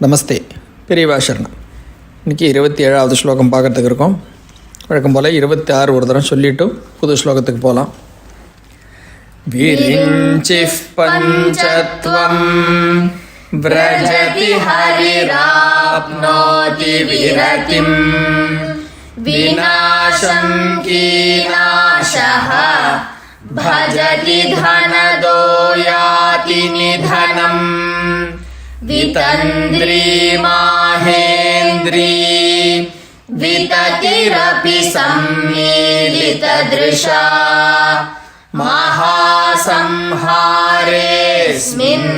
நமஸ்தே. பெரியவா சரணம். இன்றைக்கி 27வது ஸ்லோகம் பார்க்குறதுக்கு இருக்கோம். வழக்கம் போல் 26 ஒரு தரம் சொல்லிவிட்டு புது ஸ்லோகத்துக்கு போகலாம். விரிஞ்சிஃப் பஞ்சத்வம் வ்ரஜதி ஹரிராப்னோதி விரதிம் விநாசம் கீநாசஹ பஜதி தனதோ யாதி நிதனம் விதந்திரி மாஹேந்திரி விததிரபி சம்மீலிதத்ருஷா மகாசம்ஹாரேஸ்மின்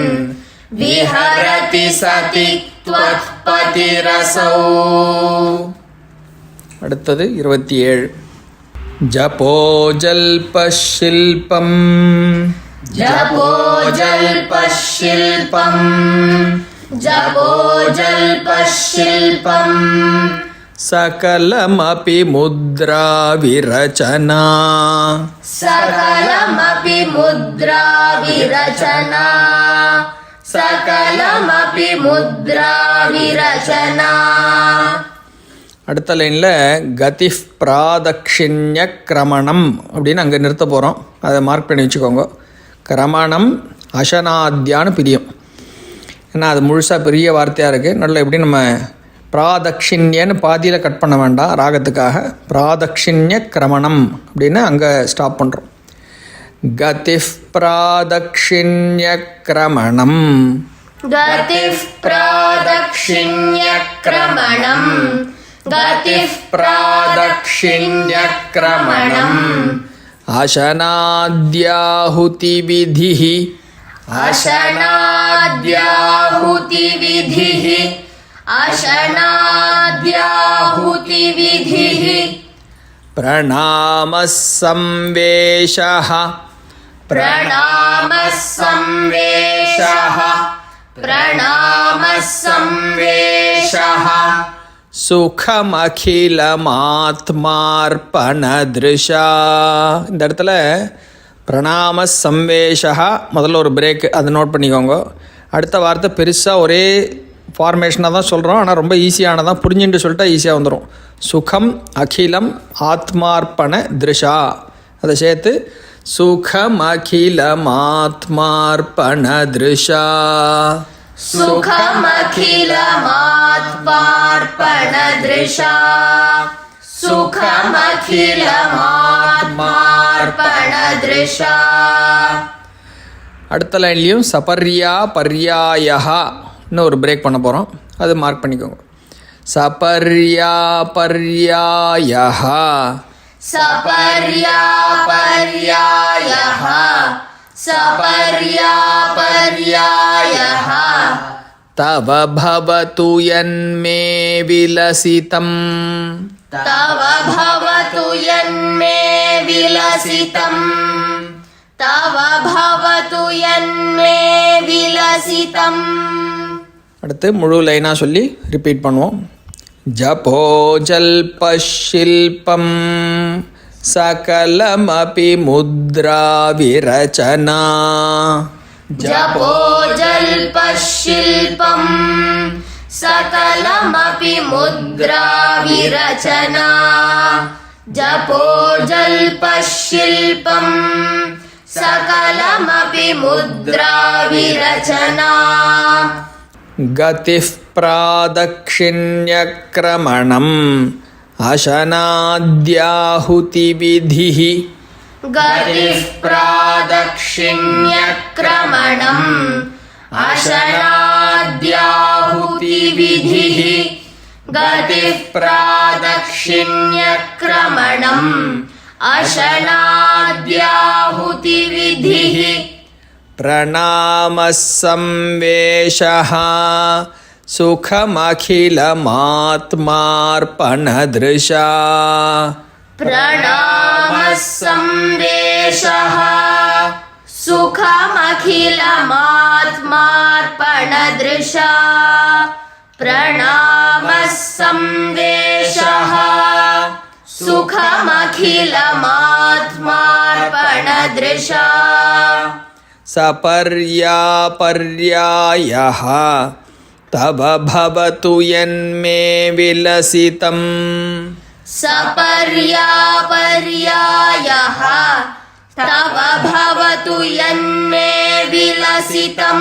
விஹரதி சதி த்வத்பதிரசௌ. அடுத்தது 27. ஜபோஜல்பஷில்பம் ஜபோஜல்பஷில்பம் ஜபோஜல்பஷில்பம் சகலமபி முத்ரா விரச்சனா சகலமபி முத்ரா விரச்சனா சகலமபி முத்ரா விரச்சனா. அடுத்த லைனில் கதிஃப் பிராதக்ஷிண்ய கிரமணம் அப்படின்னு அங்கே நிறுத்த போகிறோம். அதை மார்க் பண்ணி வச்சுக்கோங்க. கிரமணம் அசனாத்யான்னு பிரியும். ஏன்னா அது முழுசாக பெரிய வார்த்தையாக இருக்குது. நல்ல எப்படி நம்ம பிராதக்ஷிண்யன்னு பாதியில் கட் பண்ண வேண்டாம் ராகத்துக்காக. பிராதக்ஷிண்ய கிரமணம் அப்படின்னு அங்கே ஸ்டாப் பண்ணுறோம். கதிஃப் பிராதக்ஷிண்ய கிரமணம் கதிஃப் பிராதக்ஷிண்ய கிரமணம் கதிஃப் பிராதக்ஷிண்ய கிரமணம் அசனாத்யாஹுதி விதிஹி அசனாத்யாஹுதி விதிஹி அசனாத்யாஹுதி விதிஹி பிரணாமஸ் சம்வேஷஹ பிரணாமஸ் சம்வேஷஹ பிரணாமஸ் சம்வேஷஹ சுகமகிலமாத்மார்ப்பணத்ருஷா. இந்த இடத்துல பிரணாம சம்வேஷா முதல்ல ஒரு பிரேக், அதை நோட் பண்ணிக்கோங்க. அடுத்த வார்த்தை பெருசாக ஒரே ஃபார்மேஷனாக தான் சொல்கிறோம், ஆனால் ரொம்ப ஈஸியானதான், புரிஞ்சுட்டு சொல்லிட்டா ஈஸியாக வந்துடும். சுகம் அகிலம் ஆத்மார்ப்பண திருஷா, அதை சேர்த்து சுகம் அகிலம் ஆத்மார்ப்பண திருஷா. சுகமகிலமாத்மார்ப்பணத்ருஷா சுகமகிலமாத்மார்ப்பணத்ருஷா. அடுத்த லைன்லேயும் சபர்யா பர்யாயன்னு ஒரு பிரேக் பண்ண போகிறோம், அது மார்க் பண்ணிக்கோங்க. சபர்யா பர்யாயஹ சபர்யா பர்யாயஹ சபர்யா பர்யாயஹ தவ பவது யன்மே விலசிதம் தவ பவது யன்மே விலசிதம் தவ பவது யன்மே விலசிதம். அடுத்து முழு லைனாக சொல்லி ரிப்பீட் பண்ணுவோம். ஜபோ ஜல்பஷில்பம் சகலமபி முத்ரா விரச்சனா ஜபோ ஜல்பஷில்பம் சகலமபி முத்ரா விரச்சனா ஜபோ ஜல்பஷில்பம் சகலமபி முத்ரா விரச்சனா. கதிஃப் பிராதக்ஷிண்ய கிரமணம் அசனாத்யாஹுதி விதிஹி கதிஃப் பிராதக்ஷிண்ய கிரமணம் அசனாத்யாஹுதி விதிஹி கதிஃப் பிராதக்ஷிண்ய கிரமணம் அசனாத்யாஹுதி விதிஹி பிரணாமஸ் சம்வேஷஹ சுகமகிலமாத்மார்ப்பணத்ருஷா. பிரணாமஸ் சம்வேஷஹ சுகமகிலமாத்மார்ப்பணத்ருஷா பிரணாமஸ் சம்வேஷஹ சுகமகிலமாத்மார்ப்பணத்ருஷா. சபர்யா பர்யாயஹ तव भवतु यन्मे विलसितं सपर्यापर्यायः तव भवतु यन्मे विलसितं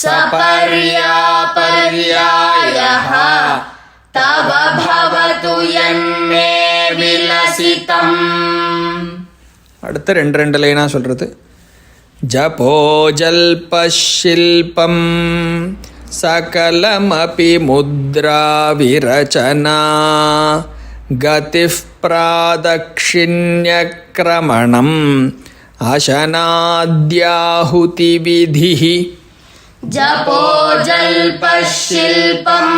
सपर्यापर्यायः तव भवतु यन्मे विलसितम्. அடுத்த ரெண்டு லைனாக சொல்கிறது. ஜபோ ஜல்பஷில்பம் சகலமபி முத்ரா விரச்சனா கதிஃப் பிராதக்ஷிண்யக்ரமணம் அசனாத்யாஹுதி விதிஹி. जपो जल्पशिल्पं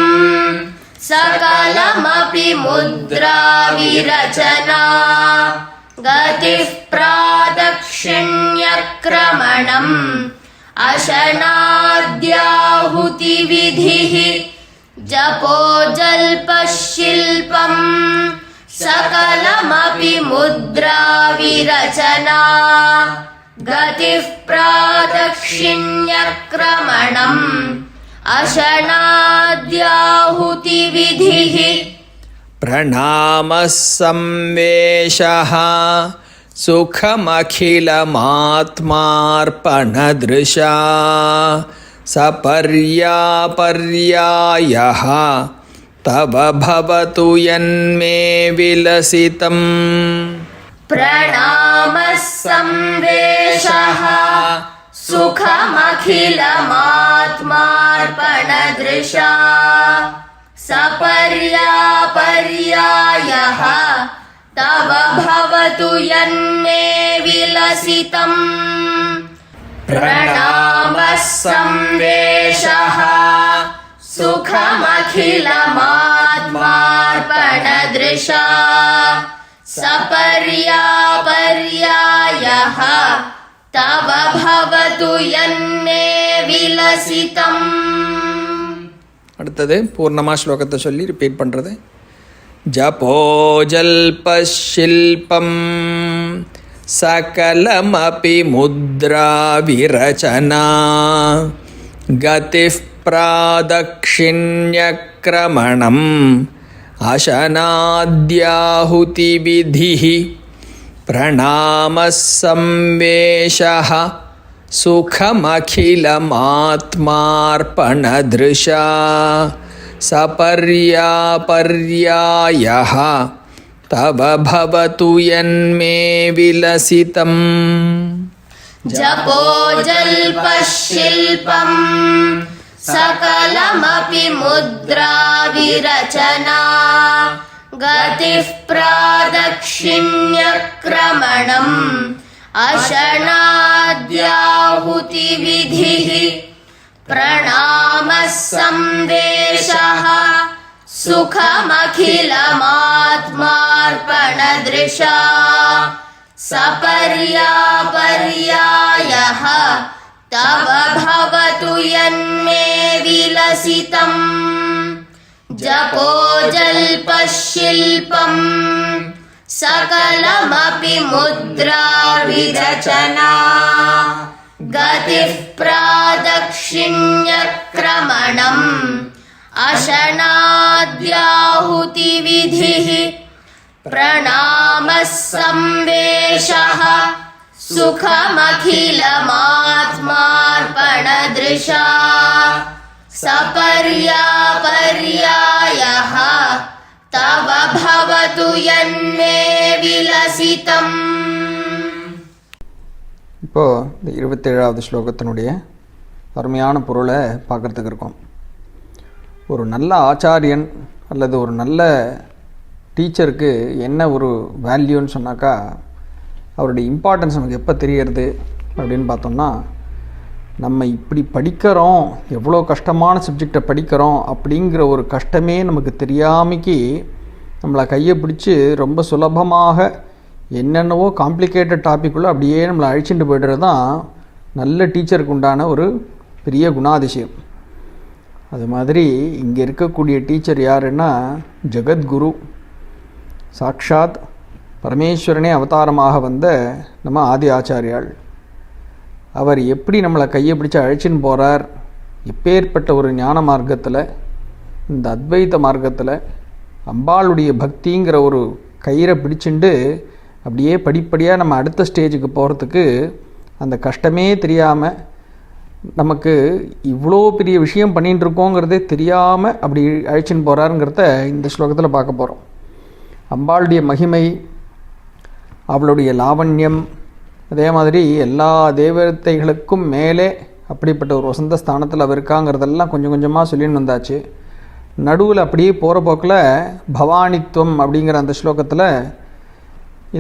सकलमपि मुद्रा विरचना गतिः प्रादक्षिण्यक्रमणम् अशनाद्याहुतिविधिः. जपो जल्पशिल्पं सकलमपि मुद्रा विरचना गतिः प्रादक्षिण्यक्रमणम् अशनाद्याहुतिविधिः. प्रणामः संवेशः सुखमखिलमात्मार्पणदृशा सपर्यापर्यायः तव भवतु यन्मे विलसितम्. प्रणामः संवेशः सुखमखिलमात्मार्पणदृशा सपर्यापर्यायः तव भवतु यन्मे विलसितम्. प्रणामः संवेशः सुखमखिलमात्मार्पणदृशा सपर्यापर्यायः तव भवतु यन्मे विलसितम्. அடுத்தது பூர்ணமாக ஸ்லோகத்தை சொல்லி ரிப்பீட் பண்ணுறது. ஜபோ ஜல்பஷில்பம் சகலமபி முத்ரா விரச்சனா கதிஃப் பிராதக்ஷிண்யக்ரமணம் அசனாத்யாஹுதிவிதிः. பிரணாமः संवेशः सुखमखिलमात्मार्पणदृशा सपर्यापर्यायः तव भवतु यन्मे विलसितम्. जपो जल्पशिल्पं सकलमपि मुद्रा विरचना गतिः प्रादक्षिण्यक्रमणम् अशनाद्याहुतिविधिः. प्रणामः संवेशः सुखमखिलमात्मार्पणदृशा सपर्यापर्यायः तव भवतु यन्मे विलसितम्. जपो जल्पशिल्पं सकलमपि मुद्रा विरचना गतिः प्रादक्षिण्यक्रमणम् अशनाद्याहुतिविधिः. प्रणामः संवेशः सुखमखिलमात्मार्पणदृशा सपर्यापर्यायः तव भवतु यन्मे विलसितम्. இப்போது இந்த 27வது ஸ்லோகத்தினுடைய அருமையான பொருளை பார்க்குறதுக்கு இருக்கோம். ஒரு நல்ல ஆச்சாரியன் அல்லது ஒரு நல்ல டீச்சருக்கு என்ன ஒரு வேல்யூன்னு சொன்னாக்கா அவருடைய இம்பார்ட்டன்ஸ் நமக்கு எப்போ தெரியறது அப்படின்னு பார்த்தோம்னா, நம்ம இப்படி படிக்கிறோம், எவ்வளோ கஷ்டமான சப்ஜெக்டை படிக்கிறோம் அப்படிங்கிற ஒரு கஷ்டமே நமக்கு தெரியாமைக்கு நம்மளை கையை பிடிச்சி ரொம்ப சுலபமாக என்னென்னவோ காம்ப்ளிகேட்டட் டாப்பிக்குள்ளே அப்படியே நம்மளை அழிச்சிட்டு போய்டுறது தான் நல்ல டீச்சருக்கு உண்டான ஒரு பெரிய குணாதிசயம். அது மாதிரி இங்கே இருக்கக்கூடிய டீச்சர் யாருன்னா ஜெகத்குரு, சாக்ஷாத் பரமேஸ்வரனே அவதாரமாக வந்த நம்ம ஆதி ஆச்சாரியாள். அவர் எப்படி நம்மளை கையை பிடிச்சி அழைச்சின்னு போகிறார், எப்பேற்பட்ட ஒரு ஞான மார்க்கத்தில், இந்த அத்வைத மார்க்கத்தில் அம்பாளுடைய பக்திங்கிற ஒரு கயிறை பிடிச்சிண்டு அப்படியே படிப்படியாக நம்ம அடுத்த ஸ்டேஜுக்கு போகிறதுக்கு அந்த கஷ்டமே தெரியாமல், நமக்கு இவ்வளோ பெரிய விஷயம் பண்ணிகிட்டு இருக்கோங்கிறதே தெரியாமல் அப்படி அழைச்சின்னு போகிறாருங்கிறத இந்த ஸ்லோகத்தில் பார்க்க போகிறோம். அம்பாளுடைய மகிமை, அவளுடைய லாவண்யம், அதே மாதிரி எல்லா தேவதைகளுக்கும் மேலே அப்படிப்பட்ட ஒரு வசந்த ஸ்தானத்தில் அவர் இருக்காங்கிறதெல்லாம் கொஞ்சம் கொஞ்சமாக சொல்லின்னு வந்தாச்சு. நடுவில் அப்படியே போகிற போக்கில் பவானித்துவம் அப்படிங்கிற அந்த ஸ்லோகத்தில்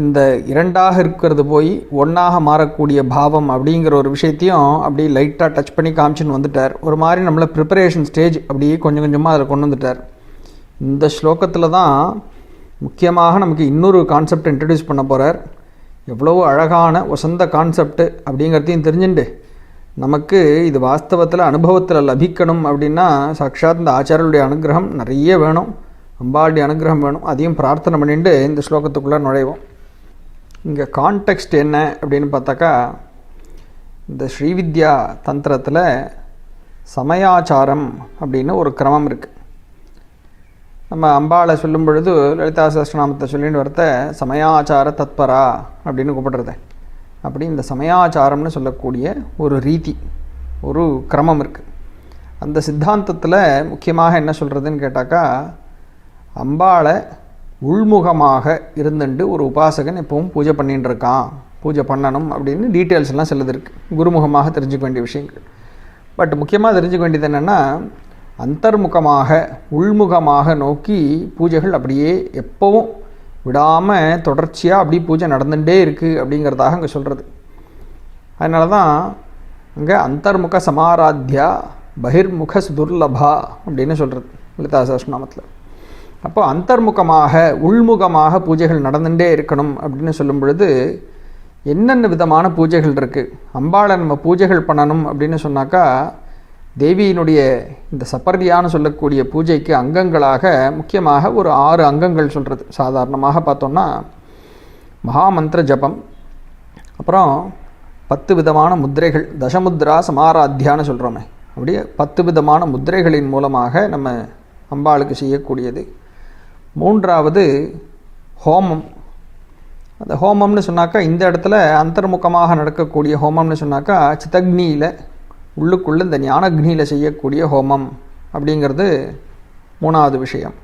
இந்த இரண்டாக இருக்கிறது போய் ஒன்றாக மாறக்கூடிய பாவம் அப்படிங்கிற ஒரு விஷயத்தையும் அப்படியே லைட்டாக டச் பண்ணி காமிச்சின்னு வந்துட்டார். ஒரு மாதிரி நம்மளை ப்ரிப்பரேஷன் ஸ்டேஜ் அப்படியே கொஞ்சம் கொஞ்சமாக அதில் கொண்டு வந்துட்டார். இந்த ஸ்லோகத்தில் தான் முக்கியமாக நமக்கு இன்னொரு கான்செப்ட் இன்ட்ரடியூஸ் பண்ண போகிறார். எவ்வளோ அழகான வசந்த கான்செப்ட் அப்படிங்கிறதையும் தெரிஞ்சுண்டு நமக்கு இது வாஸ்தவத்தில் அனுபவத்தில் லபிக்கணும் அப்படின்னா சாட்சாத் இந்த ஆச்சாரியருடைய அனுகிரகம் நிறைய வேணும், அம்பாளுடைய அனுகிரகம் வேணும். அதையும் பிரார்த்தனை பண்ணிட்டு இந்த ஸ்லோகத்துக்குள்ளே நுழைவோம். இங்கே கான்டெக்ஸ்ட் என்ன அப்படின்னு பார்த்தாக்கா, இந்த ஸ்ரீவித்யா தந்திரத்தில் சமயாச்சாரம் அப்படின்னு ஒரு கிரமம் இருக்குது. நம்ம அம்பாளை சொல்லும் பொழுது லலிதா சஹஸ்ரநாமத்தை சொல்லிட்டு வரத்த சமயாச்சார தத்பரா அப்படின்னு கூப்பிடுறது. அப்படி இந்த சமயாச்சாரம்னு சொல்லக்கூடிய ஒரு ரீதி, ஒரு கிரமம் இருக்குது. அந்த சித்தாந்தத்தில் முக்கியமாக என்ன சொல்கிறதுன்னு கேட்டாக்கா, அம்பாளை உள்முகமாக இருந்துட்டு ஒரு உபாசகன் எப்பவும் பூஜை பண்ணிகிட்டு இருக்கான், பூஜை பண்ணணும் அப்படின்னு டீட்டெயில்ஸ் எல்லாம் சிலது இருக்குது. குருமுகமாக தெரிஞ்சுக்க வேண்டிய விஷயங்கள். பட் முக்கியமாக தெரிஞ்சுக்க வேண்டியது என்னென்னா, அந்தர்முகமாக உள்முகமாக நோக்கி பூஜைகள் அப்படியே எப்போவும் விடாமல் தொடர்ச்சியாக அப்படி பூஜை நடந்துகிட்டே இருக்குது அப்படிங்கிறதாக அங்கே சொல்கிறது. அதனால தான் அங்கே அந்தர்முக சமாராத்யா பகிர்முக சுதுர்லபா அப்படின்னு சொல்கிறது லலிதா சஹஸ்ரநாமத்தில். அப்போ அந்தர்முகமாக உள்முகமாக பூஜைகள் நடந்துகிட்டே இருக்கணும் அப்படின்னு சொல்லும் பொழுது என்னென்ன விதமான பூஜைகள் இருக்குது. அம்பாளை நம்ம பூஜைகள் பண்ணணும் அப்படின்னு சொன்னாக்கா, தேவியினுடைய இந்த சப்பர்யான்னு சொல்லக்கூடிய பூஜைக்கு அங்கங்களாக முக்கியமாக ஒரு 6 அங்கங்கள் சொல்கிறது. சாதாரணமாக பார்த்தோன்னா மகாமந்திர ஜபம், அப்புறம் 10 விதமான முத்திரைகள், தசமுத்ரா சமாராத்தியான்னு சொல்கிறோமே, அப்படியே 10 விதமான முத்திரைகளின் மூலமாக நம்ம அம்பாளுக்கு செய்யக்கூடியது. 3வது ஹோமம். அந்த ஹோமம்னு சொன்னாக்கா இந்த இடத்துல அந்தர்முகமாக நடக்கக்கூடிய ஹோமம்னு சொன்னாக்கா சித்தக்னியில் உள்ளுக்குள்ளே இந்த ஞானக்னியில் செய்யக்கூடிய ஹோமம் அப்படிங்கிறது 3வது விஷயம்.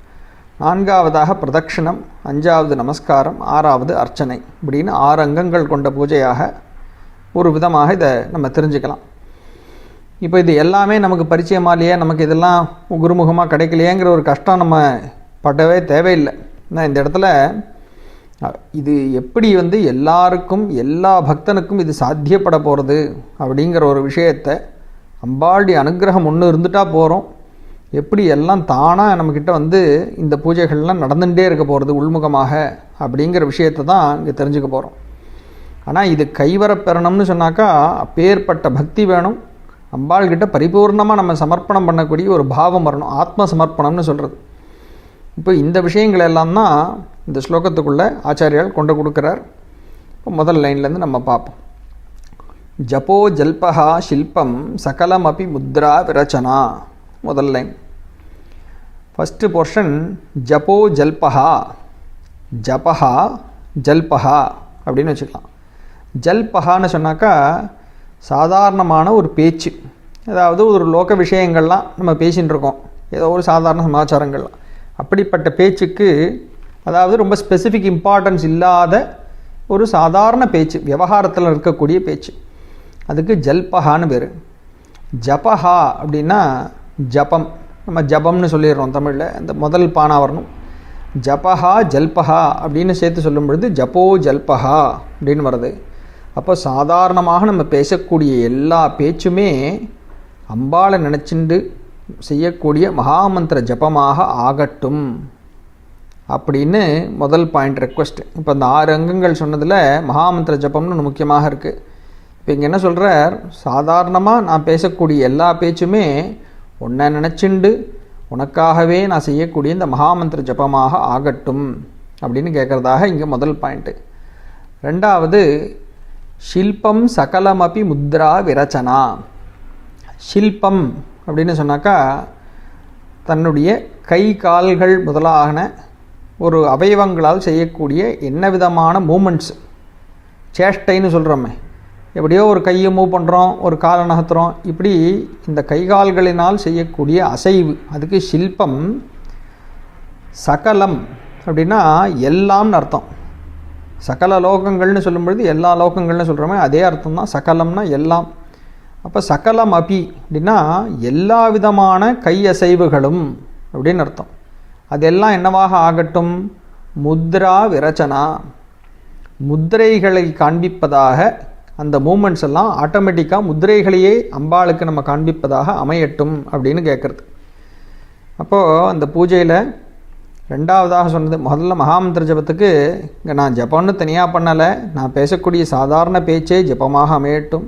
4வதாக பிரதட்சிணம், 5வது நமஸ்காரம், 6வது அர்ச்சனை. இப்படின்னு 6 அங்கங்கள் கொண்ட பூஜையாக ஒரு விதமாக இதை நம்ம தெரிஞ்சுக்கலாம். இப்போ இது எல்லாமே நமக்கு பரிச்சயமாக இல்லையே, நமக்கு இதெல்லாம் குருமுகமாக கிடைக்கலையேங்கிற ஒரு கஷ்டம் நம்ம படவே தேவையில்லை. ஏன்னா இந்த இடத்துல இது எப்படி எல்லாருக்கும் எல்லா பக்தனுக்கும் இது சாத்தியப்பட போகிறது அப்படிங்கிற ஒரு விஷயத்தை அம்பாளுடைய அனுகிரகம் ஒன்று இருந்துட்டால் போகிறோம். எப்படி எல்லாம் தானாக நம்மக்கிட்ட இந்த பூஜைகள்லாம் நடந்துகிட்டே இருக்க போகிறது உள்முகமாக அப்படிங்கிற விஷயத்தை தான் இங்கே தெரிஞ்சுக்க போகிறோம். ஆனால் இது கைவரப்பெறணும்னு சொன்னாக்கா அப்பேற்பட்ட பக்தி வேணும். அம்பாள்கிட்ட பரிபூர்ணமாக நம்ம சமர்ப்பணம் பண்ணக்கூடிய ஒரு பாவம் வரணும், ஆத்ம சமர்ப்பணம்னு சொல்கிறது. இப்போ இந்த விஷயங்கள் எல்லாம் தான் இந்த ஸ்லோகத்துக்குள்ளே ஆச்சாரியால் கொண்டு கொடுக்குறார். இப்போ முதல் லைன்லேருந்து நம்ம பார்ப்போம். ஜபோ ஜல்பஹா ஷில்பம் சகலம் அபி முத்ரா விரச்சனா. முதல் லைன், ஃபஸ்ட்டு போர்ஷன் ஜபோ ஜல்பஹா, ஜபஹா ஜல்பஹா அப்படின்னு வச்சுக்கலாம். ஜல்பஹான்னு சொன்னாக்கா சாதாரணமான ஒரு பேச்சு, அதாவது ஒரு லோக விஷயங்கள்லாம் நம்ம பேசின்னு இருக்கோம், ஏதோ ஒரு சாதாரண சமாச்சாரங்கள்லாம். அப்படிப்பட்ட பேச்சுக்கு, அதாவது ரொம்ப ஸ்பெசிஃபிக் இம்பார்ட்டன்ஸ் இல்லாத ஒரு சாதாரண பேச்சு, விவகாரத்தில் இருக்கக்கூடிய பேச்சு, அதுக்கு ஜல்பஹான்னு பேர். ஜபஹா அப்படின்னா ஜபம், நம்ம ஜபம்னு சொல்லிடுறோம் தமிழில், இந்த முதல் பானா வரணும். ஜபஹா ஜல்பஹா அப்படின்னு சேர்த்து சொல்லும் பொழுது ஜபோ ஜல்பஹா அப்படின்னு வருது. அப்போ சாதாரணமாக நம்ம பேசக்கூடிய எல்லா பேச்சுமே அம்பாளை நினச்சிண்டு செய்யக்கூடிய மகாமந்திர ஜபமாக ஆகட்டும் அப்படின்னு முதல் பாயிண்ட் ரெக்வஸ்ட். இப்போ இந்த 6 அங்கங்கள் சொன்னதில் மகாமந்திர ஜபம்னு ஒன்று முக்கியமாக இருக்குது. இப்போ இங்கே என்ன சொல்கிறார், சாதாரணமாக நான் பேசக்கூடிய எல்லா பேச்சுமே உன்னை நினச்சிண்டு உனக்காகவே நான் செய்யக்கூடிய இந்த மகாமந்திர ஜபமாக ஆகட்டும் அப்படின்னு கேட்குறதாக இங்கே முதல் பாயிண்ட்டு. 2வது ஷில்பம் சகலமபி முத்ரா விரச்சனா. ஷில்பம் அப்படின்னு சொன்னாக்கா தன்னுடைய கை கால்கள் முதலான ஒரு அவயவங்களால் செய்யக்கூடிய என்ன விதமான மூமெண்ட்ஸ், சேஷ்டைன்னு சொல்கிறோமே, எப்படியோ ஒரு கையை மூவ் பண்ணுறோம், ஒரு காலை நகர்த்துறோம், இப்படி இந்த கை கால்களினால் செய்யக்கூடிய அசைவு, அதுக்கு ஷில்பம். சகலம் அப்படின்னா எல்லாம்னு அர்த்தம். சகல லோகங்கள்னு சொல்லும்பொழுது எல்லா லோகங்கள்னு சொல்கிறோமே அதே அர்த்தம் தான். சகலம்னா எல்லாம். அப்போ சகலம் அபி அப்படின்னா எல்லா விதமான கையசைவுகளும் அப்படின்னு அர்த்தம். அதெல்லாம் என்னவாக ஆகட்டும்? முத்ரா விரச்சனா, முத்திரைகளை காண்பிப்பதாக, அந்த மூமெண்ட்ஸ் எல்லாம் ஆட்டோமேட்டிக்காக முத்திரைகளையே அம்பாளுக்கு நம்ம காண்பிப்பதாக அமையட்டும் அப்படின்னு கேட்குறது. அப்போது அந்த பூஜையில் ரெண்டாவதாக சொன்னது, முதல்ல மகாமந்திர ஜபத்துக்கு இங்கே நான் ஜபம்னு தனியாக பண்ணலை, நான் பேசக்கூடிய சாதாரண பேச்சே ஜபமாக அமையட்டும்.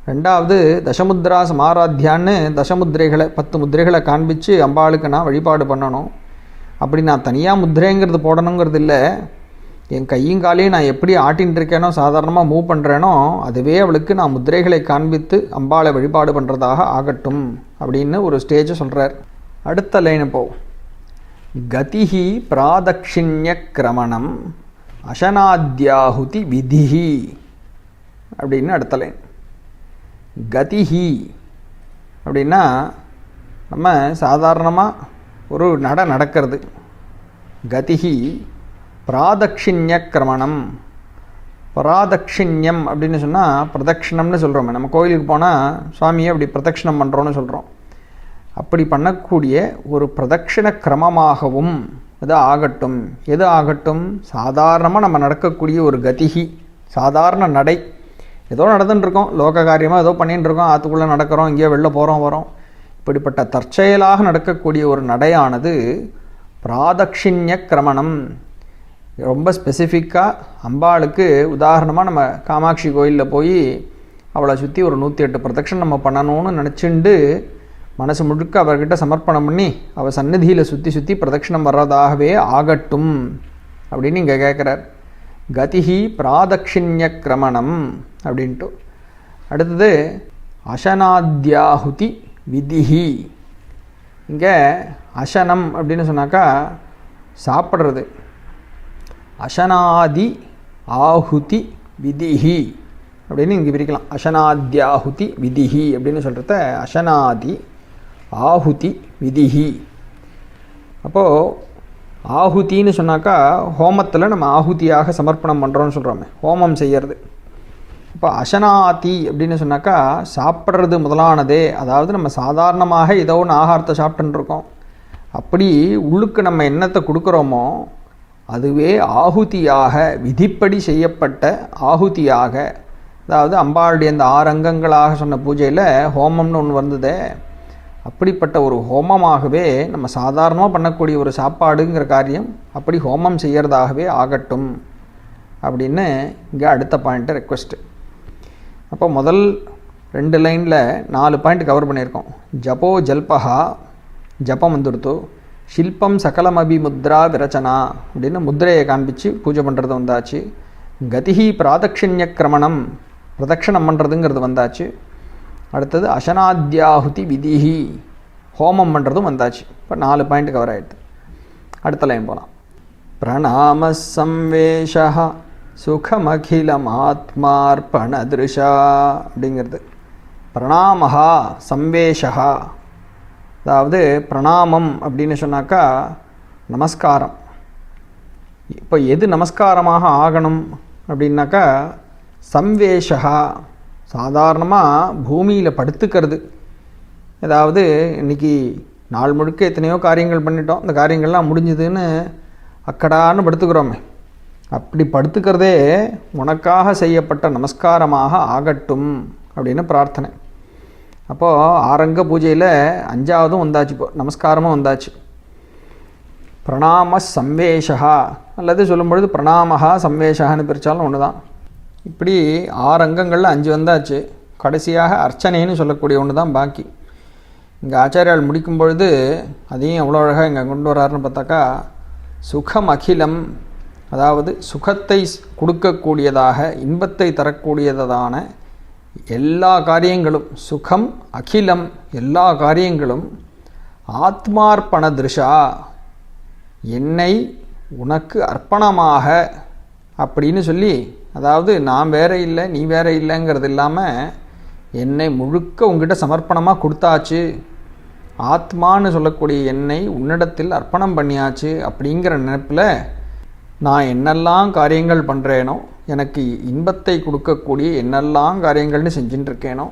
ரெண்டாவது தசமுத்ரா சமாராத்தியான்னு தசமுத்திரைகளை 10 முத்திரைகளை காண்பித்து அம்பாளுக்கு நான் வழிபாடு பண்ணணும். அப்படி நான் தனியாக முத்திரைங்கிறது போடணுங்கிறது இல்லை, என் கையும் காலையும் நான் எப்படி ஆட்டின்னு இருக்கேனோ, சாதாரணமாக மூவ் பண்ணுறேனோ, அதுவே அவளுக்கு நான் முத்திரைகளை காண்பித்து அம்பாளை வழிபாடு பண்ணுறதாக ஆகட்டும் அப்படின்னு ஒரு ஸ்டேஜை சொல்கிறார். அடுத்த லைன் போ. கதிஹி பிராதக்ஷிண்ய கிரமணம் அசனாத்யாஹுதி விதிஹி அப்படின்னு அடுத்த லைன். கதிஹி அப்படின்னா நம்ம சாதாரணமாக ஒரு நடக்கிறது. கதிஹி பிராதக்ஷிண்ய கிரமணம். பிராதக்ஷிண்யம் அப்படின்னு சொன்னால் பிரதட்சிணம்னு சொல்கிறோமே, நம்ம கோயிலுக்கு போனால் சுவாமியை அப்படி பிரதட்சிணம் பண்ணுறோன்னு சொல்கிறோம். அப்படி பண்ணக்கூடிய ஒரு பிரதட்சிண கிரமமாகவும் இது ஆகட்டும். எது ஆகட்டும்? சாதாரணமாக நம்ம நடக்கக்கூடிய ஒரு கதிகி, சாதாரண நடை, ஏதோ நடந்துட்டுருக்கோம், லோக காரியமாக ஏதோ பண்ணிகிட்டு இருக்கோம், ஆற்றுக்குள்ளே நடக்கிறோம், இங்கேயோ வெளில போகிறோம் வரோம், இப்படிப்பட்ட தற்செயலாக நடக்கக்கூடிய ஒரு நடையானது பிராதக்ஷிண்ய கிரமணம். ரொம்ப ஸ்பெசிஃபிக்காக அம்பாளுக்கு உதாரணமாக நம்ம காமாட்சி கோயிலில் போய் அவளை சுற்றி ஒரு 108 பிரதட்சணம் நம்ம பண்ணணும்னு நினச்சிண்டு மனசு முழுக்க அவர்கிட்ட சமர்ப்பணம் பண்ணி அவள் சந்நிதியில் சுற்றி பிரதட்சிணம் வர்றதாகவே ஆகட்டும் அப்படின்னு இங்கே கேட்குறார். கதிஹி பிராதக்ஷிண்ய கிரமணம் அப்படின்ட்டு. அடுத்தது அசனாத்யாஹுதி விதிஹி. இங்கே அசனம் அப்படின்னு சொன்னாக்கா சாப்பிட்றது. அசனாதி ஆஹுதி விதிஹி அப்படின்னு இங்கே பிரிக்கலாம். அசனாத்யாஹுதி விதிஹி அப்படின்னு சொல்கிறத அசனாதி ஆஹுதி விதிஹி. அப்போது ஆஹுத்தின்னு சொன்னாக்கா ஹோமத்தில் நம்ம ஆஹுதியாக சமர்ப்பணம் பண்ணுறோன்னு சொல்கிறோமே, ஹோமம் செய்கிறது. இப்போ அசனாதி அப்படின்னு சொன்னாக்கா சாப்பிட்றது முதலானதே. அதாவது நம்ம சாதாரணமாக ஏதோ ஒன்று ஆகாரத்தை சாப்பிட்டுருக்கோம், அப்படி உள்ளுக்கு நம்ம என்னத்தை கொடுக்குறோமோ அதுவே ஆஹுதியாக, விதிப்படி செய்யப்பட்ட ஆஹுதியாக. அதாவது அம்பாளுடைய அந்த 6 அங்கங்களாக சொன்ன பூஜையில் ஹோமம்னு ஒன்று வந்ததே, அப்படிப்பட்ட ஒரு ஹோமமாகவே நம்ம சாதாரணமாக பண்ணக்கூடிய ஒரு சாப்பாடுங்கிற காரியம் அப்படி ஹோமம் செய்கிறதாகவே ஆகட்டும் அப்படின்னு இங்கே அடுத்த பாயிண்ட்டை ரெக்வெஸ்ட்டு. அப்போ முதல் 2 லைனில் 4 பாயிண்ட் கவர் பண்ணியிருக்கோம். ஜபோ ஜல்பஹா, ஜபம் வந்துடுத்து. ஷில்பம் சகலமபி முத்ரா விரச்சனா அப்படின்னு முத்திரையை காண்பித்து பூஜை பண்ணுறது வந்தாச்சு. கதிஹி பிராதக்ஷிண்ய கிரமணம், பிரதட்சணம் பண்ணுறதுங்கிறது வந்தாச்சு. அடுத்தது அசனாத்யாஹுதி விதிஹி, ஹோமம் பண்ணுறதும் வந்தாச்சு. இப்போ 4 பாயிண்ட் கவர் ஆகிடுது. அடுத்த லைன் போகலாம். பிரணாம சம்வேஷா சுகமகிலம் ஆத்மார்ப்பணதிருஷா அப்படிங்கிறது. பிரணாமஹா சம்வேஷா, அதாவது பிரணாமம் அப்படின்னு சொன்னாக்கா நமஸ்காரம். இப்போ எது நமஸ்காரமாக ஆகணும் அப்படின்னாக்கா சம்வேஷா, சாதாரணமாக பூமியில் படுத்துக்கிறது. அதாவது இன்றைக்கி நாள் முழுக்க எத்தனையோ காரியங்கள் பண்ணிட்டோம், இந்த காரியங்கள்லாம் முடிஞ்சுதுன்னு அக்கடான்னு படுத்துக்கிறோமே, அப்படி படுத்துக்கிறதே உனக்காக செய்யப்பட்ட நமஸ்காரமாக ஆகட்டும் அப்படின்னு பிரார்த்தனை. அப்போது ஆரங்க பூஜையில் 5ஆவதும் வந்தாச்சு, இப்போ நமஸ்காரமும் வந்தாச்சு. பிரணாம சம்வேஷா அல்லது சொல்லும்பொழுது பிரணாமஹா சம்வேஷான்னு பிரித்தாலும் ஒன்று தான். இப்படி 6 அங்கங்களில் 5 வந்தாச்சு. கடைசியாக அர்ச்சனைன்னு சொல்லக்கூடிய ஒன்று தான் பாக்கி. இங்கே ஆச்சாரியால் முடிக்கும் பொழுது அதையும் எவ்வளோ அழகாக இங்கே கொண்டு வர்றாருன்னு பார்த்தாக்கா, சுகம் அகிலம், அதாவது சுகத்தை கொடுக்கக்கூடியதாக இன்பத்தை தரக்கூடியதான எல்லா காரியங்களும் சுகம் அகிலம் எல்லா காரியங்களும் ஆத்மார்ப்பண திருஷா என்னை உனக்கு அர்ப்பணமாக அப்படின்னு சொல்லி, அதாவது நான் வேற இல்லை நீ வேற இல்லைங்கிறது இல்லாமல் என்னை முழுக்க உங்ககிட்ட சமர்ப்பணமாக கொடுத்தாச்சு, ஆத்மான்னு சொல்லக்கூடிய என்னை உன்னிடத்தில் அர்ப்பணம் பண்ணியாச்சு அப்படிங்கிற நினைப்பில் நான் என்னெல்லாம் காரியங்கள் பண்ணுறேனோ, எனக்கு இன்பத்தை கொடுக்கக்கூடிய என்னெல்லாம் காரியங்கள்னு செஞ்சுட்டு இருக்கேனோ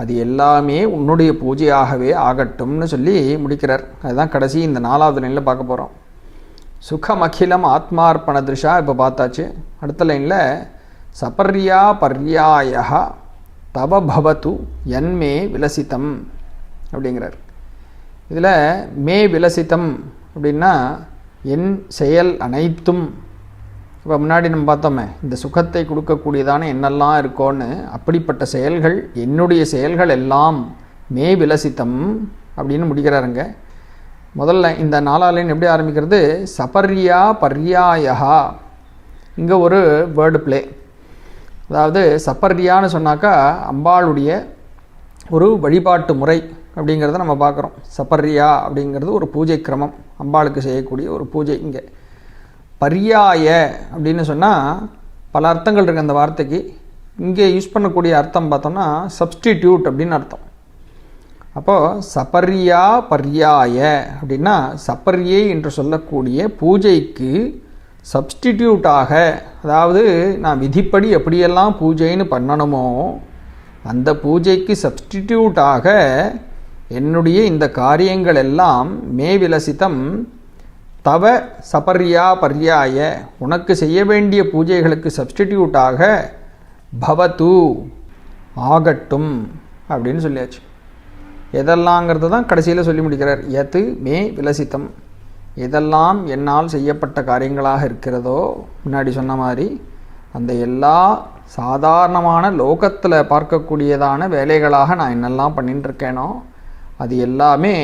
அது எல்லாமே உன்னுடைய பூஜையாகவே ஆகட்டும்னு சொல்லி முடிக்கிறார். அதுதான் கடைசி இந்த 4வது லைனில் பார்க்க போகிறோம். சுகம் அகிலம் ஆத்மார்ப்பண திருஷா இப்போ பார்த்தாச்சு. அடுத்த லைனில் சபர்யா பர்யாய தவ பவது யன்மே விலசிதம் அப்படிங்கிறார். இதில் மே விலசிதம் அப்படின்னா என் செயல் அனைத்தும். இப்போ முன்னாடி நம்ம பார்த்தோமே இந்த சுகத்தை கொடுக்கக்கூடியதான என்னெல்லாம் இருக்கோன்னு, அப்படிப்பட்ட செயல்கள் என்னுடைய செயல்கள் எல்லாம் மே விலசித்தம் அப்படின்னு முடிக்கிறாருங்க. முதல்ல இந்த 4வது லைன் எப்படி ஆரம்பிக்கிறது? சபர்யா பர்யாயா. இங்கே ஒரு வேர்டு பிளே. அதாவது சபர்யான்னு சொன்னாக்கா அம்பாளுடைய ஒரு வழிபாட்டு முறை அப்படிங்கிறத நம்ம பார்க்குறோம். சபர்யா அப்படிங்கிறது ஒரு பூஜை கிரமம், அம்பாளுக்கு செய்யக்கூடிய ஒரு பூஜை. இங்கே பர்யாய அப்படின்னு சொன்னால் பல அர்த்தங்கள் இருக்குது அந்த வார்த்தைக்கு. இங்கே யூஸ் பண்ணக்கூடிய அர்த்தம் பார்த்தோம்னா சப்ஸ்டிடியூட் அப்படின்னு அர்த்தம். அப்போது சபர்யா பர்யாய அப்படின்னா சபர்யே என்று சொல்லக்கூடிய பூஜைக்கு சப்ஸ்டிடியூட்டாக, அதாவது நான் விதிப்படி எப்படியெல்லாம் பூஜைன்னு பண்ணணுமோ அந்த பூஜைக்கு சப்ஸ்டிடியூட்டாக என்னுடைய இந்த காரியங்கள் எல்லாம் மே விலசிதம் தவ சபர்யா பர்யாய உனக்கு செய்ய வேண்டிய பூஜைகளுக்கு சப்ஸ்டிடியூட்டாக பவது ஆகட்டும் அப்படின்னு சொல்லியாச்சு. எதெல்லாங்கிறது தான் கடைசியில் சொல்லி முடிக்கிறார். எது மே விலசித்தம், எதெல்லாம் என்னால் செய்யப்பட்ட காரியங்களாக இருக்கிறதோ முன்னாடி சொன்ன மாதிரி அந்த எல்லா சாதாரணமான லோகத்தில் பார்க்கக்கூடியதான வேலைகளாக நான் என்னெல்லாம் பண்ணிட்டு இருக்கேனோ அது எல்லாமே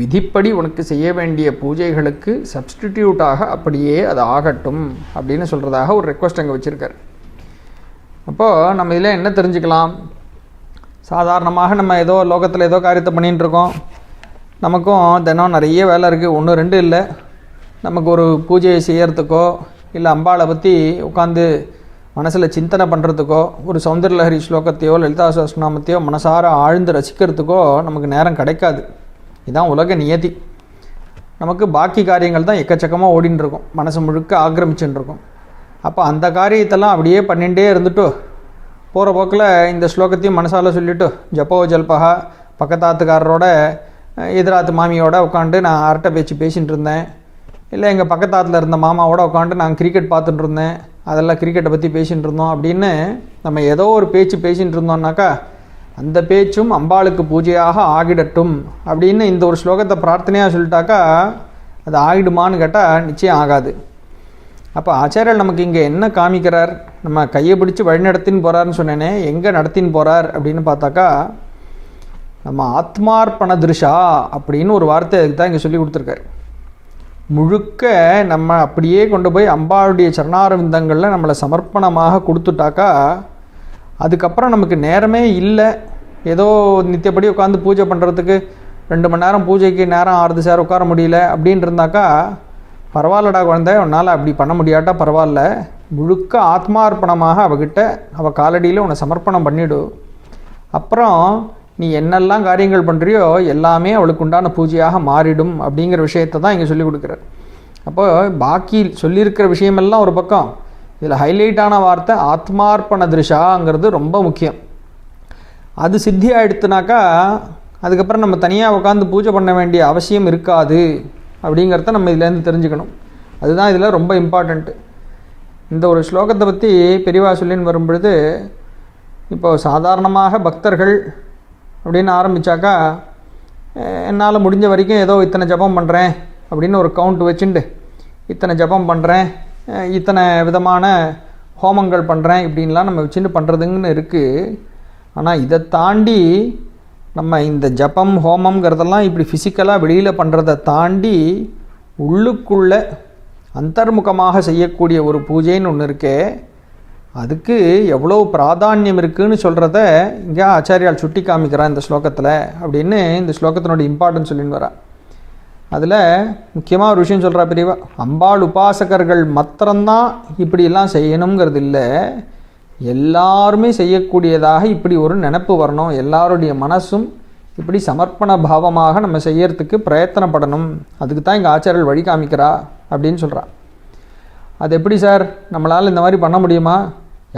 விதிப்படி உனக்கு செய்ய வேண்டிய பூஜைகளுக்கு சப்ஸ்டிடியூட்டாக அப்படியே அது ஆகட்டும் அப்படின்னு சொல்கிறதாக ஒரு ரெக்வஸ்ட் அங்கே வச்சுருக்கார். அப்போது நம்ம இதில் என்ன தெரிஞ்சுக்கலாம்? சாதாரணமாக நம்ம ஏதோ லோகத்தில் ஏதோ காரியத்தை பண்ணிகிட்டு இருக்கோம், நமக்கும் தினம் நிறைய வேலை இருக்குது, 1 2 இல்லை. நமக்கு ஒரு பூஜையை செய்யறதுக்கோ இல்லை அம்பாளை பற்றி உட்காந்து மனசில் சிந்தனை பண்ணுறதுக்கோ ஒரு சௌந்தரலஹரி ஸ்லோகத்தையோ லலிதா சஹஸ்ரநாமத்தையோ மனசார ஆழ்ந்து ரசிக்கிறதுக்கோ நமக்கு நேரம் கிடைக்காது. இதுதான் உலக நியதி. நமக்கு பாக்கி காரியங்கள் தான் எக்கச்சக்கமாக ஓடின்னு இருக்கும், மனசு முழுக்க ஆக்கிரமிச்சுட்டு இருக்கும். அப்போ அந்த காரியத்தெல்லாம் அப்படியே பண்ணிகிட்டே இருந்துட்டு போகிற போக்கில் இந்த ஸ்லோகத்தையும் மனசால் சொல்லிவிட்டு ஜப்போ ஜல்பகா பக்கத்தாத்துக்காரரோட எதிராத்து மாமியோட உட்காந்து நான் அரட்டை பேச்சு பேசிகிட்டு இருந்தேன், இல்லை எங்கள் பக்கத்தாத்தில் இருந்த மாமாவோட உட்காந்து நான் கிரிக்கெட் பார்த்துட்டு இருந்தேன், அதெல்லாம் கிரிக்கெட்டை பற்றி பேசிகிட்டு இருந்தோம் அப்படின்னு நம்ம ஏதோ ஒரு பேச்சு பேசிகிட்டு இருந்தோம்னாக்கா அந்த பேச்சும் அம்பாளுக்கு பூஜையாக ஆகிடட்டும் அப்படின்னு இந்த ஒரு ஸ்லோகத்தை பிரார்த்தனையாக சொல்லிட்டாக்கா அது ஆகிடுமான்னு கேட்டால் நிச்சயம் ஆகாது. அப்போ ஆச்சாரியர் நமக்கு இங்கே என்ன காமிக்கிறார்? நம்ம கையை பிடிச்சி வழி நடத்தின்னு போகிறாருன்னு சொன்னேனே, எங்கே நடத்தின்னு போகிறார் அப்படின்னு பார்த்தாக்கா நம்ம ஆத்மார்ப்பண திருஷா அப்படின்னு ஒரு வார்த்தை அதுக்கு தான் இங்கே சொல்லி கொடுத்துருக்காரு. முழுக்க நம்ம அப்படியே கொண்டு போய் அம்பாளுடைய சரணாரவிந்தங்களில் நம்மளை சமர்ப்பணமாக கொடுத்துட்டாக்கா அதுக்கப்புறம் நமக்கு நேரமே இல்லை. ஏதோ நித்தியப்படி உட்காந்து பூஜை பண்ணுறதுக்கு 2 மணி நேரம் பூஜைக்கு நேரம் ஆறுது சார் உட்கார முடியல அப்படின்னு இருந்தாக்கா பரவாயில்லடா குழந்தை, உன்னால் அப்படி பண்ண முடியாட்டா பரவாயில்ல, முழுக்க ஆத்மார்ப்பணமாக அவகிட்ட அவள் காலடியில் உன்னை சமர்ப்பணம் பண்ணிவிடு. அப்புறம் நீ என்னெல்லாம் காரியங்கள் பண்ணுறியோ எல்லாமே அவளுக்கு உண்டான பூஜையாக மாறிடும் அப்படிங்கிற விஷயத்தை தான் இங்கே சொல்லிக் கொடுக்குறார். அப்போ பாக்கி சொல்லியிருக்கிற விஷயமெல்லாம் ஒரு பக்கம், இதில் ஹைலைட்டான வார்த்தை ஆத்மார்ப்பண திருஷாங்கிறது ரொம்ப முக்கியம். அது சித்தி ஆகிடுத்துனாக்கா அதுக்கப்புறம் நம்ம தனியாக உட்காந்து பூஜை பண்ண வேண்டிய அவசியம் இருக்காது அப்படிங்கிறத நம்ம இதிலேருந்து தெரிஞ்சுக்கணும். அதுதான் இதில் ரொம்ப இம்பார்ட்டண்ட்டு. இந்த ஒரு ஸ்லோகத்தை பற்றி பெரியவா சொல்லின்னு வரும்பொழுது, இப்போ சாதாரணமாக பக்தர்கள் அப்படின்னு ஆரம்பித்தாக்கா என்னால் முடிஞ்ச வரைக்கும் ஏதோ இத்தனை ஜபம் பண்ணுறேன் அப்படின்னு ஒரு கவுண்ட் வச்சுண்டு இத்தனை ஜபம் பண்ணுறேன், இத்தனை விதமான ஹோமங்கள் பண்ணுறேன் இப்படின்லாம் நம்ம வச்சுட்டு பண்ணுறதுங்கன்னு இருக்குது. ஆனால் இதை தாண்டி நம்ம இந்த ஜபம் ஹோமங்கிறதெல்லாம் இப்படி ஃபிசிக்கலாக வெளியில் பண்ணுறதை தாண்டி உள்ளுக்குள்ளே அந்தர்முகமாக செய்யக்கூடிய ஒரு பூஜைன்னு ஒன்று இருக்கே, அதுக்கு எவ்வளோ பிராதானியம் இருக்குதுன்னு சொல்கிறத இங்கே ஆச்சாரியால் சுட்டி காமிக்கிறான் இந்த ஸ்லோகத்தில் அப்படின்னு இந்த ஸ்லோகத்தினுடைய இம்பார்ட்டன்ஸ் சொல்லின்னு வரா. அதில் முக்கியமாக ஒரு விஷயம் சொல்கிறா பெரியவா, அம்பாள் உபாசகர்கள் மாத்திரம்தான் இப்படியெல்லாம் செய்யணுங்கிறது இல்லை, எல்லாருமே செய்யக்கூடியதாக இப்படி ஒரு நினப்பு வரணும், எல்லாருடைய மனசும் இப்படி சமர்ப்பண பாவமாக நம்ம செய்யறதுக்கு பிரயத்தனப்படணும், அதுக்கு தான் இங்கே ஆச்சாரியர்கள் வழி காமிக்கிறா அப்படின்னு சொல்கிறா. அது எப்படி சார் நம்மளால் இந்த மாதிரி பண்ண முடியுமா,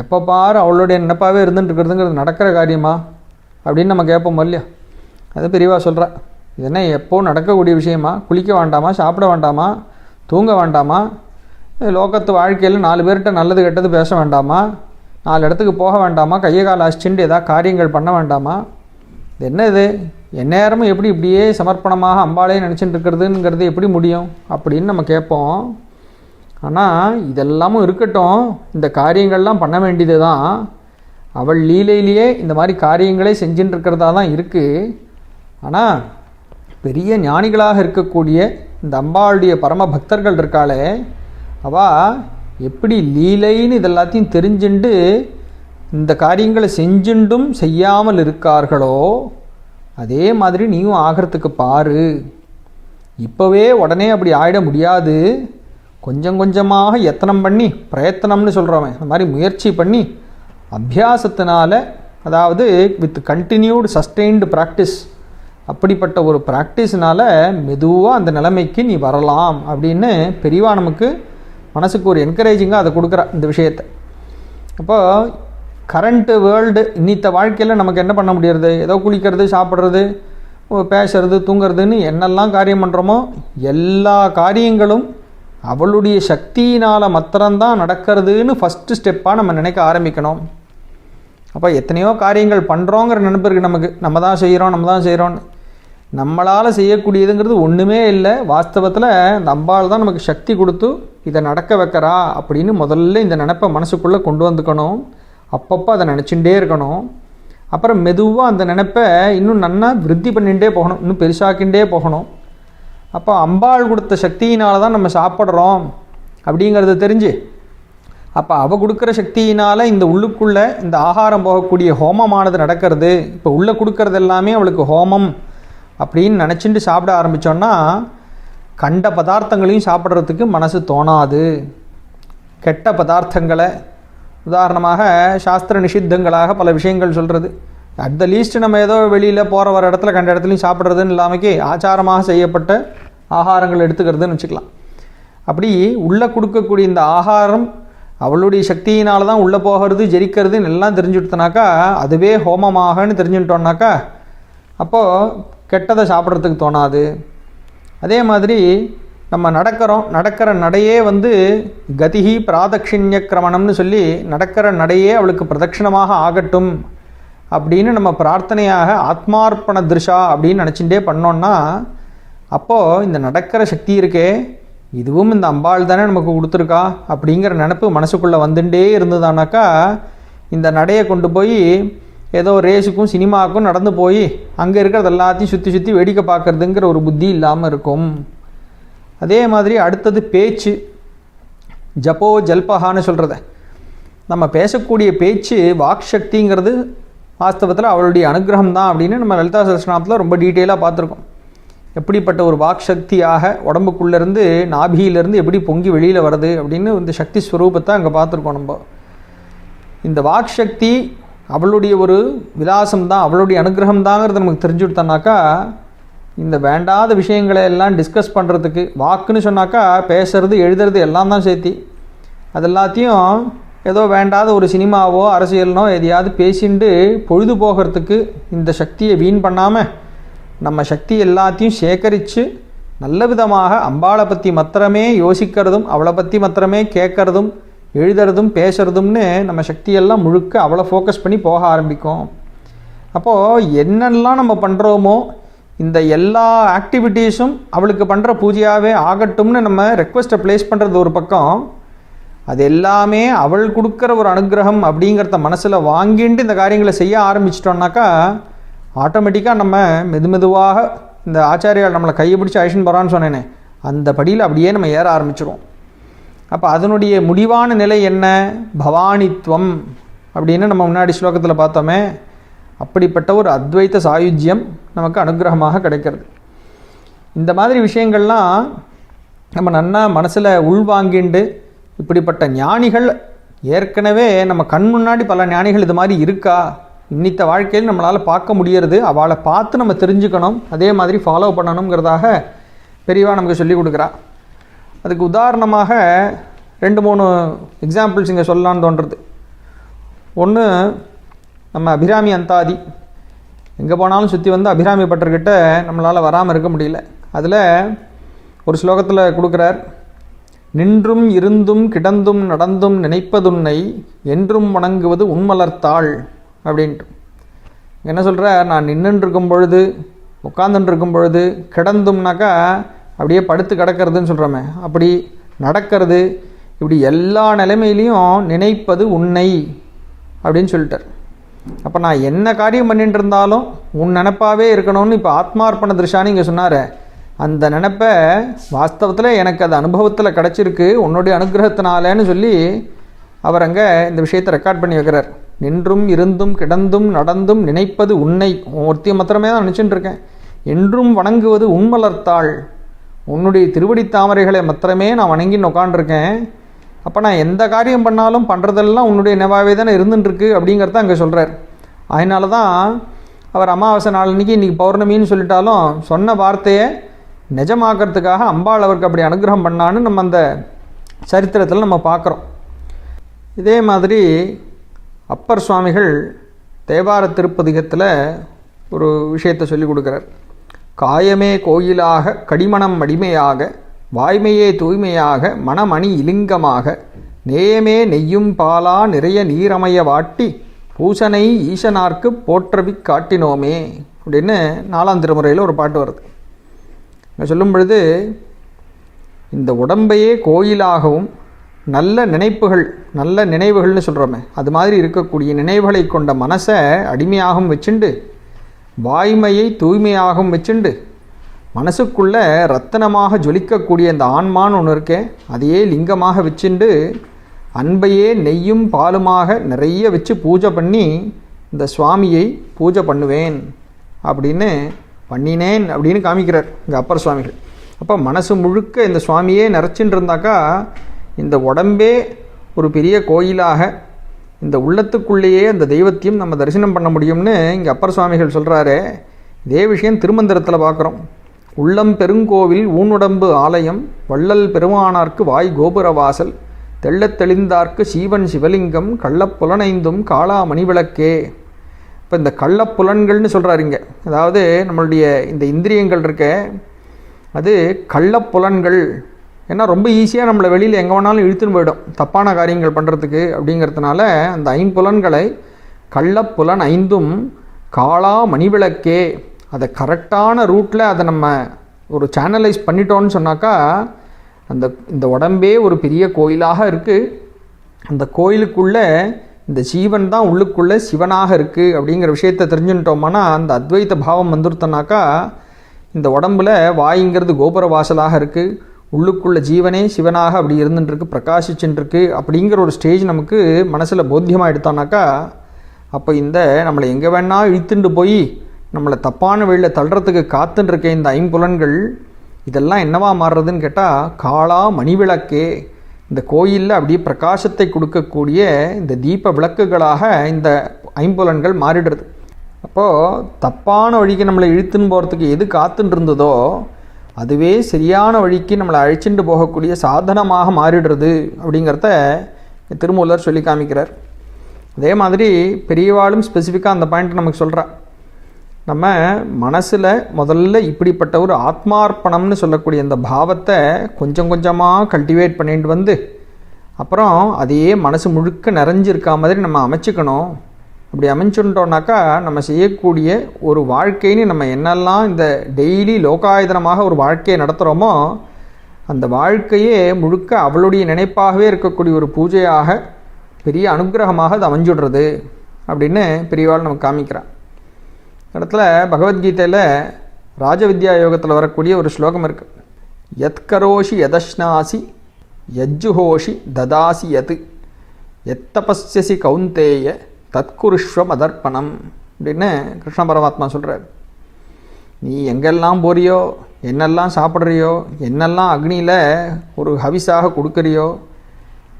எப்போ பாரு அவளுடைய நினைப்பாகவே இருந்துட்டு இருக்கிறதுங்கிறது நடக்கிற காரியமா அப்படின்னு நம்ம கேட்போம் இல்லையா. அது பெரியவா சொல்கிறா, இது என்ன எப்போ நடக்கக்கூடிய விஷயமா, குளிக்க வேண்டாமா, சாப்பிட வேண்டாமா, தூங்க வேண்டாமா, லோகத்து வாழ்க்கையில் 4 பேர்கிட்ட நல்லது கெட்டது பேச வேண்டாமா, 4 இடத்துக்கு போக வேண்டாமா, கையை கால் அசிச்சுட்டு ஏதாவது காரியங்கள் பண்ண வேண்டாமா, இது என்ன இது எந்நேரமும் எப்படி இப்படியே சமர்ப்பணமாக அம்பாளே நினச்சிட்டு இருக்கிறதுங்கிறது எப்படி முடியும் அப்படின்னு நம்ம கேட்போம். ஆனால் இதெல்லாமும் இருக்கட்டும், இந்த காரியங்கள்லாம் பண்ண வேண்டியது தான், அவள் லீலையிலேயே இந்த மாதிரி காரியங்களே செஞ்சுட்டு இருக்கிறதா தான் இருக்குது. ஆனால் பெரிய ஞானிகளாக இருக்கக்கூடிய இந்த அம்பாளுடைய பரம பக்தர்கள் இருக்காளே, அவள் எப்படி லீலைன்னு இதெல்லாத்தையும் தெரிஞ்சுண்டு இந்த காரியங்களை செஞ்சுண்டும் செய்யாமல் இருக்கார்களோ அதே மாதிரி நீயும் ஆகிறதுக்கு பாரு. இப்போவே உடனே அப்படி ஆகிட முடியாது, கொஞ்சம் கொஞ்சமாக யத்தனம் பண்ணி, பிரயத்தனம்னு சொல்கிறவன் அந்த மாதிரி முயற்சி பண்ணி அபியாசத்தினால, அதாவது வித் கண்டினியூடு சஸ்டெயின்டு ப்ராக்டிஸ், அப்படிப்பட்ட ஒரு ப்ராக்டிஸ்னால் மெதுவாக அந்த நிலைமைக்கு நீ வரலாம் அப்படின்னு பெரியவா நமக்கு மனசுக்கு ஒரு என்கரேஜிங்காக அதை கொடுக்குறா இந்த விஷயத்தை. அப்போ கரண்ட்டு வேர்ல்டு இன்னித்த வாழ்க்கையில் நமக்கு என்ன பண்ண முடியறது, ஏதோ குளிக்கிறது, சாப்பிட்றது, பேசுறது, தூங்கிறதுன்னு என்னெல்லாம் காரியம் பண்ணுறோமோ எல்லா காரியங்களும் அவளுடைய சக்தியினால் மாத்திரம்தான் நடக்கிறதுன்னு ஃபஸ்ட்டு ஸ்டெப்பாக நம்ம நினைக்க ஆரம்பிக்கணும். அப்போ எத்தனையோ காரியங்கள் பண்ணுறோங்கிற நினைப்பு இருக்குது நமக்கு, நம்ம தான் செய்கிறோன்னு. நம்மளால் செய்யக்கூடியதுங்கிறது ஒன்றுமே இல்லை. வாஸ்தவத்தில் இந்த அம்பாள் தான் நமக்கு சக்தி கொடுத்து இதை நடக்க வைக்கிறா அப்படின்னு முதல்ல இந்த நினைப்பை மனசுக்குள்ளே கொண்டு வந்துக்கணும். அப்பப்போ அதை நினச்சிட்டே இருக்கணும். அப்புறம் மெதுவாக அந்த நினைப்பை இன்னும் நன்னா விருத்தி பண்ணிகிட்டே போகணும், இன்னும் பெருசாக்கிண்டே போகணும். அப்போ அம்பாள் கொடுத்த சக்தியினால தான் நம்ம சாப்பிட்றோம் அப்படிங்கிறது தெரிஞ்சு, அப்போ அவள் கொடுக்குற சக்தியினால் இந்த உள்ளுக்குள்ளே இந்த ஆகாரம் போகக்கூடிய ஹோமமானது நடக்கிறது. இப்போ உள்ளே கொடுக்கறது எல்லாமே அவளுக்கு ஹோமம் அப்படின்னு நினச்சிட்டு சாப்பிட ஆரம்பித்தோன்னா கண்ட பதார்த்தங்களையும் சாப்பிட்றதுக்கு மனசு தோணாது. கெட்ட பதார்த்தங்களை, உதாரணமாக சாஸ்திர நிஷித்தங்களாக பல விஷயங்கள் சொல்கிறது, அட் த லீஸ்ட் நம்ம ஏதோ வெளியில் போகிற வர இடத்துல கண்ட இடத்துலையும் சாப்பிட்றதுன்னு இல்லாமக்கே ஆச்சாரமாக செய்யப்பட்ட ஆகாரங்கள் எடுத்துக்கிறதுன்னு வச்சுக்கலாம். அப்படி உள்ளே கொடுக்கக்கூடிய இந்த ஆகாரம் அவளுடைய சக்தியினால தான் உள்ளே போகிறது, ஜெரிக்கிறதுன்னு எல்லாம் தெரிஞ்சுட்டோனாக்கா, அதுவே ஹோமமாகன்னு தெரிஞ்சுட்டோன்னாக்கா அப்போது கெட்டதை சாப்பிட்றதுக்கு தோணாது. அதே மாதிரி நம்ம நடக்கிற நடையே கதிஹி பிராதக்ஷிண்ய கிரமணம்னு சொல்லி நடக்கிற நடையே அவளுக்கு பிரதட்சிணமாக ஆகட்டும் அப்படின்னு நம்ம பிரார்த்தனையாக ஆத்மார்ப்பண திருஷா அப்படின்னு நினச்சிட்டே பண்ணோன்னா, அப்போது இந்த நடக்கிற சக்தி இருக்கே இதுவும் இந்த அம்பாள் தானே நமக்கு கொடுத்துருக்கா அப்படிங்கிற நினப்பு மனசுக்குள்ளே வந்துட்டே இருந்ததானாக்கா, இந்த நடையை கொண்டு போய் ஏதோ ரேஸுக்கும் சினிமாவுக்கும் நடந்து போய் அங்கே இருக்கிறது எல்லாத்தையும் சுற்றி சுற்றி வேடிக்கை பார்க்குறதுங்கிற ஒரு புத்தி இல்லாமல் இருக்கும். அதே மாதிரி அடுத்தது பேச்சு, ஜப்போ ஜல்பஹான்னு சொல்கிறத, நம்ம பேசக்கூடிய பேச்சு வாக் சக்திங்கிறது வாஸ்தவத்தில் அவளுடைய அனுகிரகம் தான் அப்படின்னு நம்ம லலிதா சஹஸ்ரநாமத்தில் ரொம்ப டீட்டெயிலாக பார்த்துருக்கோம். எப்படிப்பட்ட ஒரு வாக் சக்தியாக உடம்புக்குள்ளேருந்து நாபியிலேருந்து எப்படி பொங்கி வெளியில் வருது அப்படின்னு இந்த சக்தி ஸ்வரூபத்தை அங்கே பார்த்துருக்கோம். நம்ம இந்த வாக் சக்தி அவளுடைய ஒரு விலாசம் தான், அவளுடைய அனுகிரகம் தாங்கிறது நமக்கு தெரிஞ்சுவிட்டோன்னாக்கா, இந்த வேண்டாத விஷயங்களை எல்லாம் டிஸ்கஸ் பண்ணுறதுக்கு, வாக்குன்னு சொன்னாக்கா பேசுறது எழுதுறது எல்லாம் தான் சேர்த்தி, அது எல்லாத்தையும் ஏதோ வேண்டாத ஒரு சினிமாவோ அரசியல்னோ எதையாவது பேசிட்டு பொழுது போகிறதுக்கு இந்த சக்தியை வீண் பண்ணாமல் நம்ம சக்தி எல்லாத்தையும் சேகரித்து நல்ல விதமாக அம்பாளை பற்றி மாத்திரமே யோசிக்கிறதும், அவளை பற்றி மாத்திரமே கேட்குறதும், எழுதுறதும், பேசுகிறதும்னு நம்ம சக்தியெல்லாம் முழுக்க அவளை ஃபோக்கஸ் பண்ணி போக ஆரம்பிக்கும். அப்போது என்னெல்லாம் நம்ம பண்ணுறோமோ இந்த எல்லா ஆக்டிவிட்டீஸும் அவளுக்கு பண்ணுற பூஜையாகவே ஆகட்டும்னு நம்ம ரெக்வெஸ்ட்டை ப்ளேஸ் பண்ணுறது ஒரு பக்கம், அது எல்லாமே அவள் கொடுக்குற ஒரு அனுகிரகம் அப்படிங்கிறத மனசில் வாங்கிட்டு இந்த காரியங்களை செய்ய ஆரம்பிச்சிட்டோம்னாக்கா ஆட்டோமேட்டிக்காக நம்ம மெதுவாக இந்த ஆச்சாரியால் நம்மளை கையை பிடிச்சி அழிச்சுன்னு போகிறான்னு சொன்னேனே அந்த படியில் அப்படியே நம்ம ஏற ஆரம்பிச்சிடுவோம். அப்போ அதனுடைய முடிவான நிலை என்ன? பவானித்வம் அப்படின்னு நம்ம முன்னாடி ஸ்லோகத்தில் பார்த்தோமே. அப்படிப்பட்ட ஒரு அத்வைத சாயுஜ்யம் நமக்கு அனுகிரகமாக கிடைக்கிறது. இந்த மாதிரி விஷயங்கள்லாம் நம்ம நன்னா மனசில் உள்வாங்கிண்டு, இப்படிப்பட்ட ஞானிகள் ஏற்கனவே நம்ம கண் முன்னாடி பல ஞானிகள் இது மாதிரி இருக்கா, இன்னித்த வாழ்க்கையில் நம்மளால் பார்க்க முடியறது, அவளை பார்த்து நம்ம தெரிஞ்சுக்கணும், அதே மாதிரி ஃபாலோ பண்ணணுங்கிறதாக பெரியவா நமக்கு சொல்லி கொடுக்குறா. அதுக்கு உதாரணமாக 2-3 எக்ஸாம்பிள்ஸ் இங்கே சொல்லலான்னு தோன்றுறது. ஒன்று, நம்ம அபிராமி அந்தாதி, எங்கே போனாலும் சுற்றி வந்து அபிராமி பட்டர்கிட்ட நம்மளால் வராமல் இருக்க முடியல. அதில் ஒரு ஸ்லோகத்தில் கொடுக்குறார், நின்றும் இருந்தும் கிடந்தும் நடந்தும் நினைப்பதுன்னை என்றும் வணங்குவது உண்மலர்த்தாள் அப்படின்ட்டு. என்ன சொல்கிறார்? நான் நின்றுருக்கும் பொழுது, உட்காந்துருக்கும் பொழுது, கிடந்தும்னாக்கா அப்படியே படுத்து கிடக்கிறதுன்னு சொல்கிறோமே, அப்படி நடக்கிறது, இப்படி எல்லா நிலைமையிலையும் நினைப்பது உன்னை அப்படின்னு சொல்லிட்டார். அப்போ நான் என்ன காரியம் பண்ணிட்டு இருந்தாலும் உன் நினப்பாவே இருக்கணும்னு இப்போ ஆத்மார்ப்பண திருஷான்னு இங்கே சொன்னார். அந்த நினப்பை வாஸ்தவத்தில் எனக்கு அது அனுபவத்தில் கிடச்சிருக்கு உன்னுடைய அனுகிரகத்தினாலேன்னு சொல்லி அவர் அங்கே இந்த விஷயத்தை ரெக்கார்ட் பண்ணி வைக்கிறார். நின்றும் இருந்தும் கிடந்தும் நடந்தும் நினைப்பது உன்னை, ஒருத்திய மாத்திரமே தான் நினச்சிட்டு இருக்கேன். என்றும் வணங்குவது உண்மலர்த்தாள், உன்னுடைய திருவடி தாமரைகளை மாத்திரமே நான் வணங்கின்னு உட்காண்டிருக்கேன். அப்போ நான் எந்த காரியம் பண்ணாலும் பண்ணுறதெல்லாம் உன்னுடைய நினைவாகவே தானே இருந்துட்டுருக்கு அப்படிங்கிறத அங்கே சொல்கிறார். அதனால தான் அவர் அமாவாசை நாள் இன்றைக்கி பௌர்ணமின்னு சொல்லிட்டாலும் சொன்ன வார்த்தையை நிஜமாக்கிறதுக்காக அம்பாள் அவருக்கு அப்படி அனுகிரகம் பண்ணான்னு நம்ம அந்த சரித்திரத்தில் நம்ம பார்க்குறோம். இதே மாதிரி அப்பர் சுவாமிகள் தேவார திருப்பதிகத்தில் ஒரு விஷயத்தை சொல்லி கொடுக்குறார். காயமே கோயிலாக கடிமணம் அடிமையாக, வாய்மையே தூய்மையாக, மணமணி இலிங்கமாக, நேயமே நெய்யும் பாலா நிறைய நீரமைய வாட்டி, பூசனை ஈசனார்க்கு போற்றவி காட்டினோமே அப்படின்னு 4ஆம் திருமுறையில் ஒரு பாட்டு வருது. நான் சொல்லும் பொழுது, இந்த உடம்பையே கோயிலாகவும் நல்ல நினைப்புகள், நல்ல நினைவுகள்னு சொல்கிறோமே, அது மாதிரி இருக்கக்கூடிய நினைவுகளை கொண்ட மனசை அடிமையாகவும் வச்சுண்டு, வாய்மையை தூய்மையாகவும் வச்சுண்டு, மனசுக்குள்ளே ரத்தனமாக ஜொலிக்கக்கூடிய இந்த ஆன்மான்னு ஒன்று இருக்கே, அதையே லிங்கமாக வச்சுண்டு, அன்பையே நெய்யும் பாலுமாக நிறைய வச்சு பூஜை பண்ணி இந்த சுவாமியை பூஜை பண்ணுவேன் அப்படின்னு பண்ணினேன் அப்படின்னு காமிக்கிறார் இங்கே அப்பர் சுவாமிகள். அப்போ மனசு முழுக்க இந்த சுவாமியே நிறைச்சின்னு இருந்தாக்கா இந்த உடம்பே ஒரு பெரிய கோயிலாக, இந்த உள்ளத்துக்குள்ளேயே அந்த தெய்வத்தையும் நம்ம தரிசனம் பண்ண முடியும்னு இங்கே அப்பர் சுவாமிகள் சொல்கிறாரு. இதே விஷயம் திருமந்திரத்தில் பார்க்குறோம். உள்ளம் பெருங்கோவில் ஊனுடம்பு ஆலயம், வள்ளல் பெருமானார்க்கு வாய் கோபுர வாசல், தெள்ளத் தெளிந்தார்க்கு சீவன் சிவலிங்கம், கள்ளப்புலனைந்தும் காளா மணிவிளக்கே. இப்போ இந்த கள்ளப்புலன்கள்னு சொல்கிறாருங்க. அதாவது நம்மளுடைய இந்த இந்திரியங்கள் இருக்க, அது கள்ளப்புலன்கள். ஏன்னா ரொம்ப ஈஸியாக நம்மளை வெளியில் எங்கே வேணாலும் இழுத்துன்னு போயிடும் தப்பான காரியங்கள் பண்ணுறதுக்கு. அப்படிங்கிறதுனால அந்த 5 புலன்களை கள்ளப்புலன் 5ம் காளா மணிவிளக்கே, அதை கரெக்டான ரூட்டில் அதை நம்ம ஒரு சேனலைஸ் பண்ணிட்டோன்னு சொன்னாக்கா இந்த உடம்பே ஒரு பெரிய கோயிலாக இருக்குது. அந்த கோயிலுக்குள்ளே இந்த ஜீவன் தான் உள்ளுக்குள்ளே சிவனாக இருக்குது அப்படிங்கிற விஷயத்தை தெரிஞ்சுட்டோம்னா அந்த அத்வைத பாவம் வந்துருத்தனாக்கா இந்த உடம்பில் வாய்ங்கிறது கோபுர வாசலாக இருக்குது, உள்ளுக்குள்ள ஜீவனே சிவனாக அப்படி இருந்துட்டுருக்கு, பிரகாசிச்சுட்டுருக்கு அப்படிங்கிற ஒரு ஸ்டேஜ் நமக்கு மனசில் போத்தியமாக எடுத்தோன்னாக்கா அப்போ இந்த நம்மளை எங்கே வேணால் இழுத்துட்டு போய் நம்மளை தப்பான வழியில் தள்ளுறதுக்கு காத்துட்டுருக்க இந்த 5 புலன்கள் இதெல்லாம் என்னவா மாறுறதுன்னு கேட்டால் காளா மணிவிளக்கே, இந்த கோயிலில் அப்படியே பிரகாசத்தை கொடுக்கக்கூடிய இந்த தீப விளக்குகளாக இந்த 5 புலன்கள் மாறிடுறது. அப்போது தப்பான வழிக்கு நம்மளை இழுத்துன்னு போகிறதுக்கு எது காத்துன்னு இருந்ததோ அதுவே சரியான வழிக்கு நம்மளை அழைச்சிட்டு போகக்கூடிய சாதனமாக மாறிடுறது அப்படிங்கிறத திருமூலர் சொல்லி காமிக்கிறார். அதே மாதிரி பெரியவாளும் ஸ்பெசிஃபிக்காக அந்த பாயிண்ட் நமக்கு சொல்கிறா. நம்ம மனசில் முதல்ல இப்படிப்பட்ட ஒரு ஆத்மார்ப்பணம்னு சொல்லக்கூடிய இந்த பாவத்தை கொஞ்சம் கொஞ்சமாக கல்டிவேட் பண்ணிட்டு வந்து அப்புறம் அதையே மனசு முழுக்க நிறைஞ்சிருக்கா மாதிரி நம்ம அமைச்சிக்கணும். அப்படி அமைச்சுட்டோம்னாக்கா நம்ம செய்யக்கூடிய ஒரு வாழ்க்கைன்னு நம்ம என்னெல்லாம் இந்த டெய்லி லோகாயுதனமாக ஒரு வாழ்க்கையை நடத்துகிறோமோ அந்த வாழ்க்கையே முழுக்க அவளுடைய நினைப்பாகவே இருக்கக்கூடிய ஒரு பூஜையாக பெரிய அனுகிரகமாக அது அமைஞ்சுடுறது அப்படின்னு பெரியவாள் நமக்கு காமிக்கிறான். இடத்துல பகவத்கீதையில் ராஜவித்யா யோகத்தில் வரக்கூடிய ஒரு ஸ்லோகம் இருக்குது. யத் கரோஷி யதஷ்னாசி யஜ்ஜுஹோஷி ததாசி யத் எத்தபஸ்யசி கௌந்தேய தத்குருஷ்வ மதர்ப்பணம் அப்படின்னு கிருஷ்ண பரமாத்மா சொல்கிறார். நீ எங்கெல்லாம் போறியோ, என்னெல்லாம் சாப்பிட்றியோ, என்னெல்லாம் அக்னியில் ஒரு ஹவிஸாக கொடுக்குறியோ,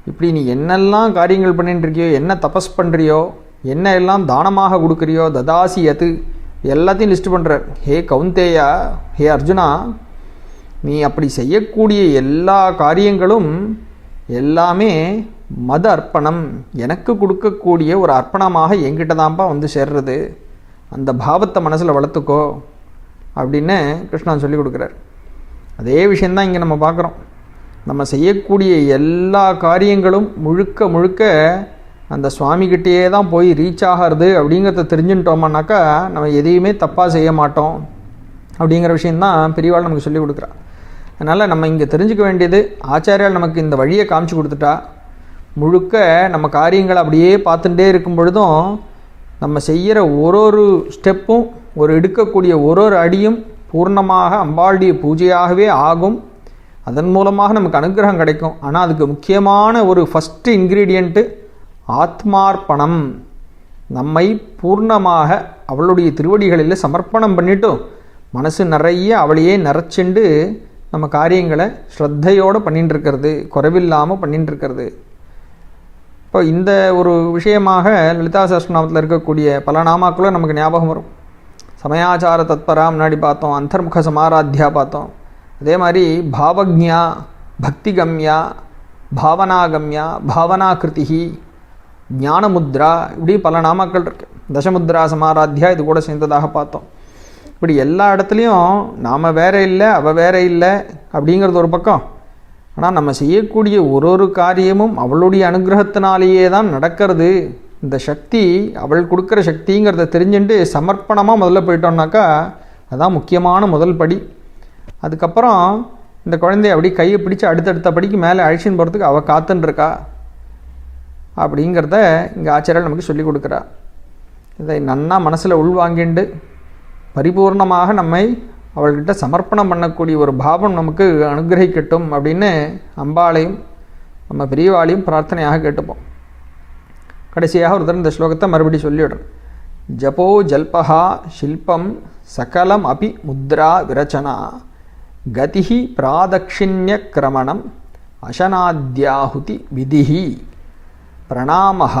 இப்படி நீ என்னெல்லாம் காரியங்கள் பண்ணிட்டு இருக்கியோ, என்ன தபஸ் பண்ணுறியோ, என்ன எல்லாம் தானமாக கொடுக்குறியோ, ததாசி யத் எல்லாத்தையும் லிஸ்ட் பண்ணுறார். ஹே கௌந்தேயா, ஹே அர்ஜுனா, நீ அப்படி செய்யக்கூடிய எல்லா காரியங்களும் எல்லாமே மத அர்ப்பணம், எனக்கு கொடுக்கக்கூடிய ஒரு அர்ப்பணமாக என்கிட்ட தான்ப்பா வந்து சேர்றது. அந்த பாவத்தை மனசில் வளர்த்துக்கோ அப்படின்னு கிருஷ்ணன் சொல்லி கொடுக்குறார். அதே விஷயந்தான் இங்கே நம்ம பார்க்குறோம். நம்ம செய்யக்கூடிய எல்லா காரியங்களும் முழுக்க முழுக்க அந்த சுவாமிகிட்டேயே தான் போய் ரீச் ஆகிறது அப்படிங்கிறத தெரிஞ்சுட்டோம்னாக்கா நம்ம எதையுமே தப்பாக செய்ய மாட்டோம் அப்படிங்கிற விஷயந்தான் பெரியவாள் நமக்கு சொல்லி கொடுக்குறா. அதனால் நம்ம இங்கே தெரிஞ்சுக்க வேண்டியது, ஆச்சாரியால் நமக்கு இந்த வழியை காமிச்சு கொடுத்துட்டா, முழுக்க நம்ம காரியங்களை அப்படியே பார்த்துட்டே இருக்கும் பொழுதும் நம்ம செய்கிற ஒரு ஸ்டெப்பும், எடுக்கக்கூடிய ஒரு அடியும் பூர்ணமாக அம்பாளுடைய பூஜையாகவே ஆகும். அதன் மூலமாக நமக்கு அனுகிரகம் கிடைக்கும். ஆனால் அதுக்கு முக்கியமான ஒரு ஃபஸ்ட்டு இன்க்ரீடியண்ட்டு ஆத்மார்ப்பணம். நம்மை பூர்ணமாக அவளுடைய திருவடிகளில் சமர்ப்பணம் பண்ணிட்டோம், மனசு நிறைய அவளையே நிறச்சிண்டு நம்ம காரியங்களை ஸ்ரத்தையோடு பண்ணிட்டு இருக்கிறது, குறைவில்லாமல் பண்ணிட்டு இருக்கிறது. இப்போ இந்த ஒரு விஷயமாக லலிதா சஹஸ்ரநாமத்தில் இருக்கக்கூடிய பல நாமாக்களும் நமக்கு ஞாபகம் வரும். சமயாச்சார தத்பரா முன்னாடி பார்த்தோம், அந்தர்முக சமாராத்தியா பார்த்தோம். அதே மாதிரி பாவக்ஞா, பக்திகம்யா, பாவனாகம்யா, பாவனாகிருதி, ஞானமுத்ரா, இப்படி பல நாமாக்கள் இருக்குது. தசமுத்ரா சமாராத்தியா இது கூட சேர்ந்ததாக பார்த்தோம். இப்படி எல்லா இடத்துலையும் நாம் வேற இல்லை, அவள் வேற இல்லை அப்படிங்கிறது ஒரு பக்கம். ஆனால் நம்ம செய்யக்கூடிய ஒரு காரியமும் அவளுடைய அனுகிரகத்தினாலேயே தான் நடக்கிறது. இந்த சக்தி அவள் கொடுக்குற சக்திங்கிறத தெரிஞ்சுட்டு சமர்ப்பணமாக முதல்ல போயிட்டோம்னாக்கா அதுதான் முக்கியமான முதல் படி. அதுக்கப்புறம் இந்த குழந்தைய அப்படி கையை பிடிச்சி அடுத்தடுத்த படிக்கு மேலே அழிச்சின்னு போகிறதுக்கு அவள் காத்துன்ருக்கா அப்படிங்கிறத இங்கே ஆச்சாரியர் நமக்கு சொல்லி கொடுக்குறா. இதை நன்னா மனசில் உள்வாங்கிண்டு பரிபூர்ணமாக நம்மை அவள்கிட்ட சமர்ப்பணம் பண்ணக்கூடிய ஒரு பாவம் நமக்கு அனுகிரகிக்கட்டும் அப்படின்னு அம்பாளையும் நம்ம பெரியவாளையும் பிரார்த்தனையாக கேட்டுப்போம். கடைசியாக ஒரு தடவை இந்த ஸ்லோகத்தை மறுபடி சொல்லிவிடுறேன். ஜபோ ஜல்பஹா ஷில்பம் சகலம் அபி முத்ரா விரச்சனா கதிஹி பிராதக்ஷிண்ய கிரமணம் அசனாத்யாஹுதி விதிஹி பிரணாமஹ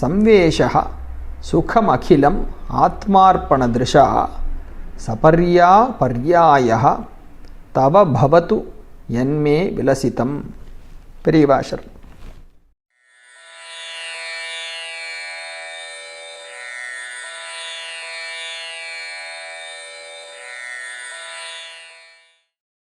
சம்வேஷஹ சுகமகிலம் ஆத்மார்ப்பணதிருஷா சபர்யா பர்யாயः தவ பவது யன்மே விலசிதம். பெரியவாசர்.